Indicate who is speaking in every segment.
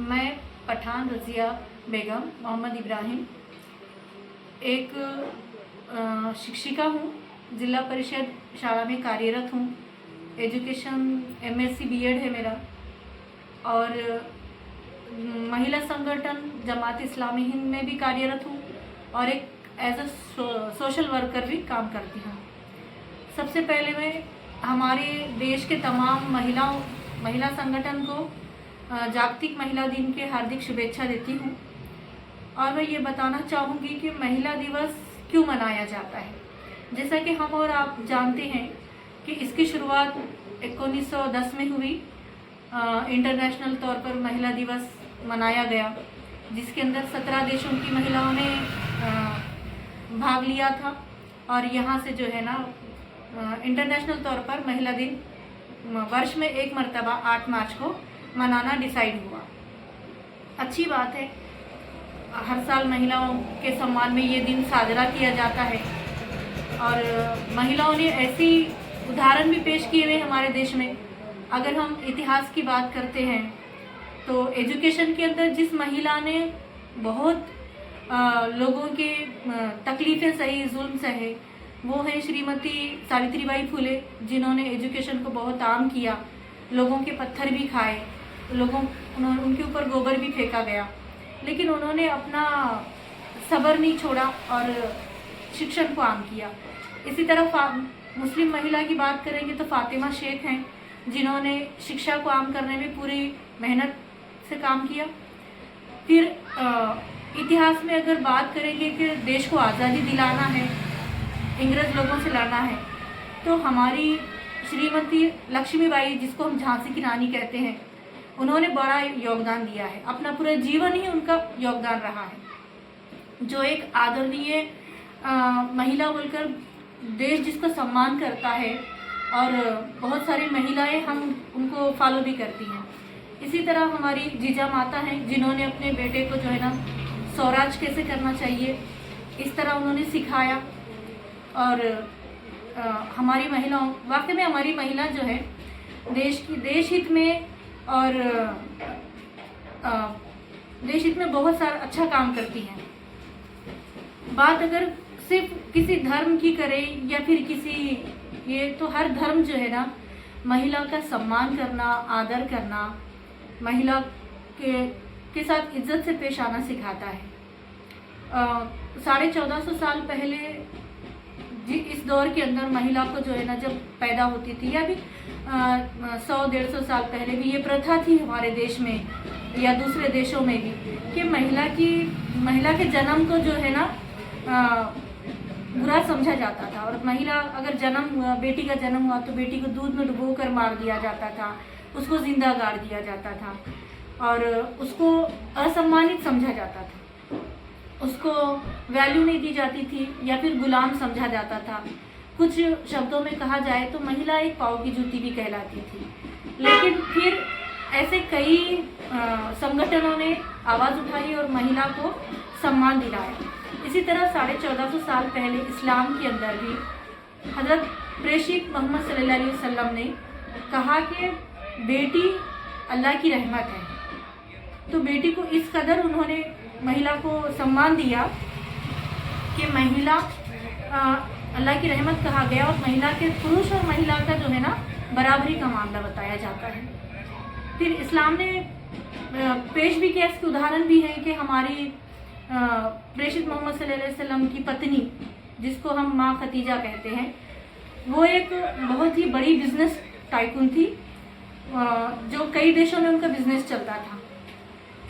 Speaker 1: मैं पठान रज़िया बेगम मोहम्मद इब्राहिम एक शिक्षिका हूँ। ज़िला परिषद शाला में कार्यरत हूँ। एजुकेशन MSc B.Ed है मेरा। और महिला संगठन जमात इस्लामी हिंद में भी कार्यरत हूँ और एक एज अ सोशल वर्कर भी काम करती हूँ। सबसे पहले मैं हमारे देश के तमाम महिला संगठन को जागतिक महिला दिन के हार्दिक शुभेच्छा देती हूँ। और मैं ये बताना चाहूँगी कि महिला दिवस क्यों मनाया जाता है। जैसा कि हम और आप जानते हैं कि इसकी शुरुआत 1910 में हुई। इंटरनेशनल तौर पर महिला दिवस मनाया गया, जिसके अंदर 17 देशों की महिलाओं ने भाग लिया था। और यहाँ से जो है ना इंटरनेशनल तौर पर महिला दिन वर्ष में एक मर्तबा 8 मार्च को मनाना डिसाइड हुआ। अच्छी बात है, हर साल महिलाओं के सम्मान में ये दिन साजरा किया जाता है। और महिलाओं ने ऐसी उदाहरण भी पेश किए हुए हमारे देश में। अगर हम इतिहास की बात करते हैं तो एजुकेशन के अंदर जिस महिला ने बहुत लोगों के तकलीफ़ें सही, जुल्म सहे, वो है श्रीमती सावित्रीबाई फुले, जिन्होंने एजुकेशन को बहुत आम किया। लोगों के पत्थर भी खाए, उनके ऊपर गोबर भी फेंका गया, लेकिन उन्होंने अपना सब्र नहीं छोड़ा और शिक्षण को आम किया। इसी तरह मुस्लिम महिला की बात करेंगे तो फातिमा शेख हैं, जिन्होंने शिक्षा को आम करने में पूरी मेहनत से काम किया। फिर इतिहास में अगर बात करेंगे कि देश को आज़ादी दिलाना है, इंग्रज लोगों से लड़ना है, तो हमारी श्रीमती लक्ष्मीबाई, जिसको हम झांसी की रानी कहते हैं, उन्होंने बड़ा योगदान दिया है। अपना पूरा जीवन ही उनका योगदान रहा है। जो एक आदरणीय महिला बोलकर देश जिसको सम्मान करता है, और बहुत सारी महिलाएं हम उनको फॉलो भी करती हैं। इसी तरह हमारी जीजा माता हैं, जिन्होंने अपने बेटे को जो है ना स्वराज कैसे करना चाहिए, इस तरह उन्होंने सिखाया। और हमारी महिलाओं, वाकई में हमारी महिला जो है देश हित में और देश हित में बहुत सारा अच्छा काम करती हैं। बात अगर सिर्फ किसी धर्म की करें या फिर ये तो हर धर्म जो है ना महिला का सम्मान करना, आदर करना, महिला के साथ इज्जत से पेश आना सिखाता है। 1450 साल पहले इस दौर के अंदर महिला को जो है ना जब पैदा होती थी, या भी 100-150 साल पहले भी ये प्रथा थी हमारे देश में या दूसरे देशों में भी, कि महिला के जन्म को जो है ना बुरा समझा जाता था। और महिला अगर बेटी का जन्म हुआ तो बेटी को दूध में डुबो कर मार दिया जाता था, उसको जिंदा गाड़ दिया जाता था और उसको असम्मानित समझा जाता था, उसको वैल्यू नहीं दी जाती थी या फिर गुलाम समझा जाता था। कुछ शब्दों में कहा जाए तो महिला एक पाँव की जूती भी कहलाती थी। लेकिन फिर ऐसे कई संगठनों ने आवाज़ उठाई और महिला को सम्मान दिलाया। इसी तरह 1450 साल पहले इस्लाम के अंदर भी हज़रत प्रेषित मोहम्मद सल्लल्लाहु अलैहि वसल्लम ने कहा कि बेटी अल्लाह की रहमत है। तो बेटी को इस कदर उन्होंने महिला को सम्मान दिया कि महिला अल्लाह की रहमत कहा गया। और महिला के पुरुष और महिला का जो है ना बराबरी का मामला बताया जाता है। फिर इस्लाम ने पेश भी किया, इसके उदाहरण भी है कि हमारी प्रेषित मोहम्मद सल्लल्लाहु अलैहि वसल्लम की पत्नी, जिसको हम माँ खतीजा कहते हैं, वो एक बहुत ही बड़ी बिजनेस टाइकून थी, जो कई देशों में उनका बिजनेस चलता था।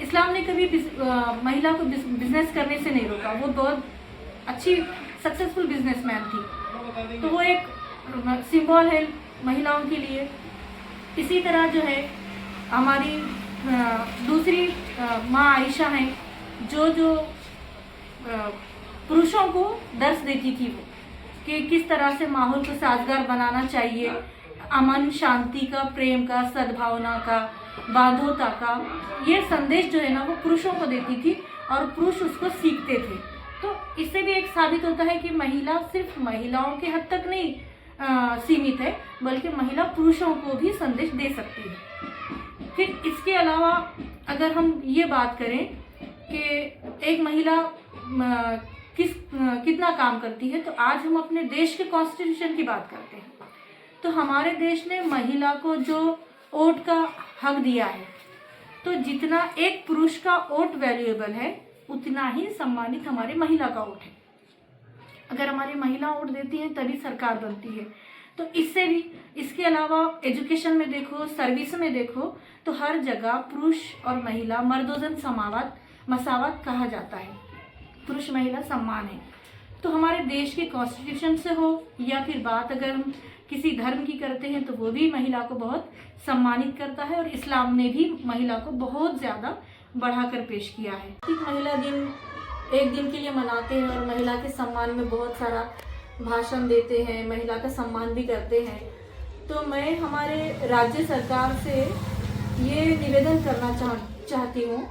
Speaker 1: इस्लाम ने कभी महिला को बिजनेस करने से नहीं रोका। वो बहुत अच्छी सक्सेसफुल बिजनेसमैन थी, तो वो एक सिंबल है महिलाओं के लिए। इसी तरह जो है हमारी दूसरी माँ आयशा हैं, जो पुरुषों को दर्श देती थी, वो कि किस तरह से माहौल को साजगार बनाना चाहिए, अमन, शांति का, प्रेम का, सद्भावना का, बांधवता का ये संदेश जो है ना वो पुरुषों को देती थी और पुरुष उसको सीखते थे। तो इससे भी एक साबित होता है कि महिला सिर्फ महिलाओं के हद तक नहीं सीमित है, बल्कि महिला पुरुषों को भी संदेश दे सकती है। फिर इसके अलावा अगर हम ये बात करें कि एक महिला कितना काम करती है, तो आज हम अपने देश के कॉन्स्टिट्यूशन की बात करते हैं। तो हमारे देश ने महिला को जो वोट का हक दिया है, तो जितना एक पुरुष का वोट वैल्यूएबल है, उतना ही सम्मानित हमारे महिला का वोट है। अगर हमारी महिला वोट देती है तभी सरकार बनती है। तो इससे भी, इसके अलावा एजुकेशन में देखो, सर्विस में देखो, तो हर जगह पुरुष और महिला मर्दोजन मसावत कहा जाता है। पुरुष महिला सम्मान है। तो हमारे देश के कॉन्स्टिट्यूशन से हो या फिर बात अगर हम किसी धर्म की करते हैं, तो वो भी महिला को बहुत सम्मानित करता है, और इस्लाम ने भी महिला को बहुत ज़्यादा बढ़ाकर पेश किया है। महिला दिन एक दिन के लिए मनाते हैं और महिला के सम्मान में बहुत सारा भाषण देते हैं, महिला का सम्मान भी करते हैं। तो मैं हमारे राज्य सरकार से ये निवेदन करना चाहती हूँ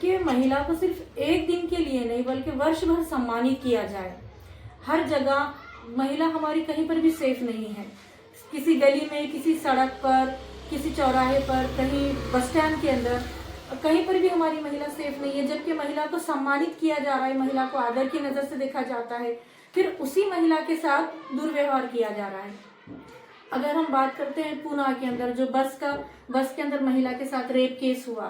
Speaker 1: कि महिला को सिर्फ एक दिन के लिए नहीं बल्कि वर्ष भर सम्मानित किया जाए। हर जगह महिला हमारी कहीं पर भी सेफ नहीं है। किसी गली में, किसी सड़क पर, किसी चौराहे पर, कहीं बस स्टैंड के अंदर, कहीं पर भी हमारी महिला सेफ नहीं है। जबकि महिला को सम्मानित किया जा रहा है, महिला को आदर की नज़र से देखा जाता है, फिर उसी महिला के साथ दुर्व्यवहार किया जा रहा है। अगर हम बात करते हैं पूना के अंदर जो बस के अंदर महिला के साथ रेप केस हुआ,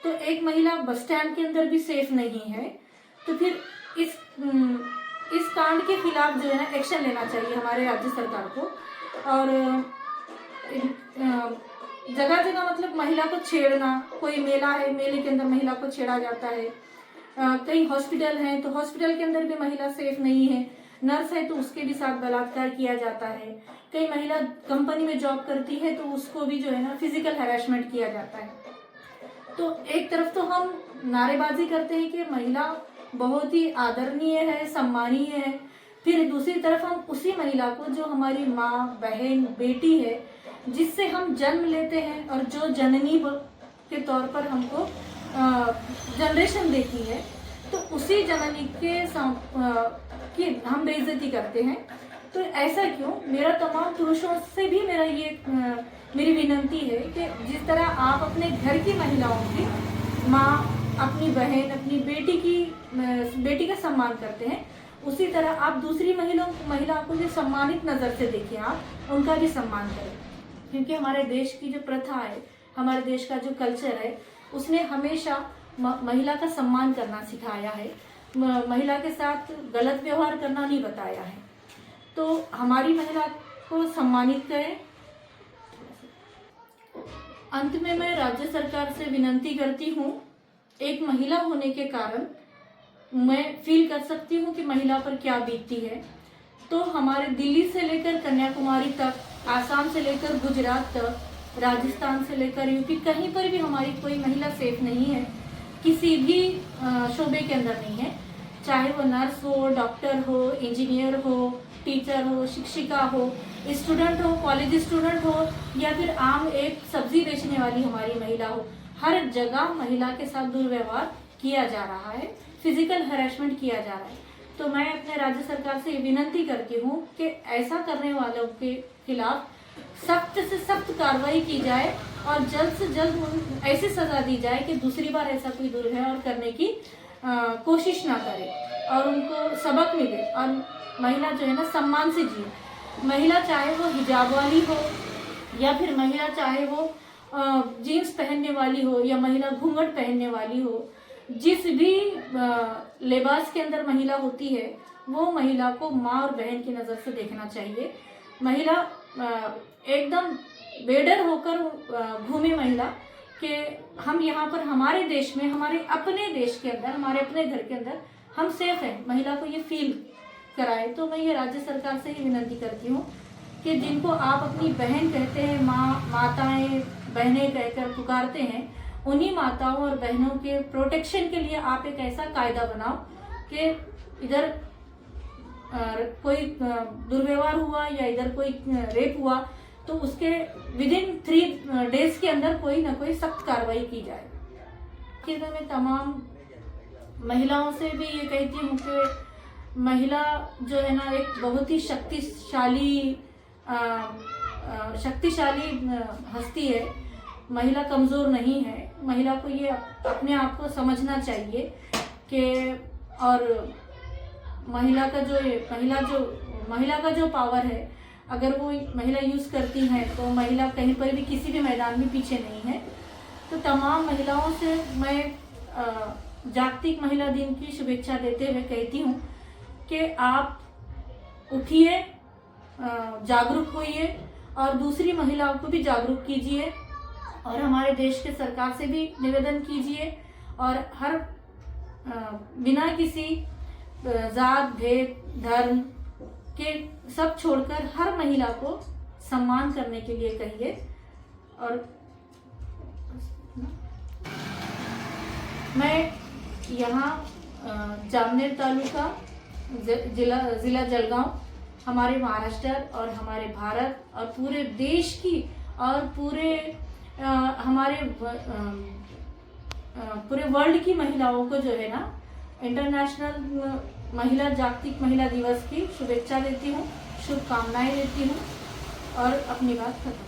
Speaker 1: तो एक महिला बस स्टैंड के अंदर भी सेफ नहीं है। तो फिर इस कांड के खिलाफ जो है ना एक्शन लेना चाहिए हमारे राज्य सरकार को। और जगह जगह मतलब महिला को छेड़ना, कोई मेला है, मेले के अंदर महिला को छेड़ा जाता है। कई हॉस्पिटल हैं तो हॉस्पिटल के अंदर भी महिला सेफ नहीं है। नर्स है तो उसके भी साथ बलात्कार किया जाता है। कई महिला कंपनी में जॉब करती है तो उसको भी जो है ना फिजिकल हैरेसमेंट किया जाता है। तो एक तरफ तो हम नारेबाजी करते हैं कि महिला बहुत ही आदरणीय है, सम्मानीय है, फिर दूसरी तरफ हम उसी महिला को जो हमारी माँ, बहन, बेटी है, जिससे हम जन्म लेते हैं और जो जननी के तौर पर हमको जनरेशन देती है, तो उसी जननी की हम बेइज्जती करते हैं। तो ऐसा क्यों? मेरा तमाम पुरुषों से भी मेरी विनती है कि जिस तरह आप अपने घर की महिलाओं की, माँ, अपनी बहन, अपनी बेटी का सम्मान करते हैं, उसी तरह आप दूसरी महिलाओं को भी सम्मानित नज़र से देखें, आप उनका भी सम्मान करें। क्योंकि हमारे देश की जो प्रथा है, हमारे देश का जो कल्चर है, उसने हमेशा महिला का सम्मान करना सिखाया है, महिला के साथ गलत व्यवहार करना नहीं बताया है। तो हमारी महिला को सम्मानित करें। अंत में मैं राज्य सरकार से विनती करती हूँ, एक महिला होने के कारण मैं फील कर सकती हूँ कि महिला पर क्या बीतती है। तो हमारे दिल्ली से लेकर कन्याकुमारी तक, आसाम से लेकर गुजरात तक, राजस्थान से लेकर यूपी, कहीं पर भी हमारी कोई महिला सेफ नहीं है, किसी भी शोबे के अंदर नहीं है। चाहे वो नर्स हो, डॉक्टर हो, इंजीनियर हो, टीचर हो, शिक्षिका हो, स्टूडेंट हो, कॉलेज स्टूडेंट हो, या फिर आम एक सब्जी बेचने वाली हमारी महिला हो, हर जगह महिला के साथ दुर्व्यवहार किया जा रहा है, फिजिकल हैरेसमेंट किया जा रहा है। तो मैं अपने राज्य सरकार से विनती करती हूँ कि ऐसा करने वालों के खिलाफ सख्त से सख्त कार्रवाई की जाए और जल्द से जल्द ऐसी सजा दी जाए कि दूसरी बार ऐसा कोई दुर्व्यवहार करने की कोशिश ना करे और उनको सबक मिले और महिला जो है ना सम्मान से जिए। महिला चाहे वो हिजाब वाली हो या फिर महिला चाहे वो जीन्स पहनने वाली हो या महिला घूंघट पहनने वाली हो, जिस भी लिबास के अंदर महिला होती है वो महिला को माँ और बहन की नज़र से देखना चाहिए। महिला एकदम बेडर होकर घूमे महिला कि हम यहाँ पर हमारे देश में, हमारे अपने देश के अंदर, हमारे अपने घर के अंदर हम सेफ हैं, महिला को ये फील कराए। तो मैं ये राज्य सरकार से ही विनती करती हूँ कि जिनको आप अपनी बहन कहते हैं, माताएं बहनें कहकर पुकारते हैं, उन्हीं माताओं और बहनों के प्रोटेक्शन के लिए आप एक ऐसा कायदा बनाओ कि इधर कोई दुर्व्यवहार हुआ या इधर कोई रेप हुआ तो उसके विदिन 3 डेज के अंदर कोई ना कोई सख्त कार्रवाई की जाए। कि मैं तमाम महिलाओं से भी ये कहती हूँ कि महिला जो है ना एक बहुत ही शक्तिशाली हस्ती है। महिला कमज़ोर नहीं है, महिला को ये अपने आप को समझना चाहिए कि और महिला का जो पावर है, अगर वो महिला यूज़ करती है तो महिला कहीं पर भी किसी भी मैदान में पीछे नहीं है। तो तमाम महिलाओं से मैं जागतिक महिला दिन की शुभेच्छा देते हुए कहती हूँ कि आप उठिए, जागरूक होइए और दूसरी महिलाओं को भी जागरूक कीजिए और हमारे देश के सरकार से भी निवेदन कीजिए और हर बिना किसी जात भेद धर्म के सब छोड़कर हर महिला को सम्मान करने के लिए कहिए। और मैं यहाँ जामनेर तालुका ज़िला जलगांव, हमारे महाराष्ट्र और हमारे भारत और पूरे देश की और हमारे पूरे वर्ल्ड की महिलाओं को जो है ना इंटरनेशनल जागतिक महिला दिवस की शुभेच्छा देती हूँ, शुभकामनाएं देती हूँ और अपनी बात खत्म।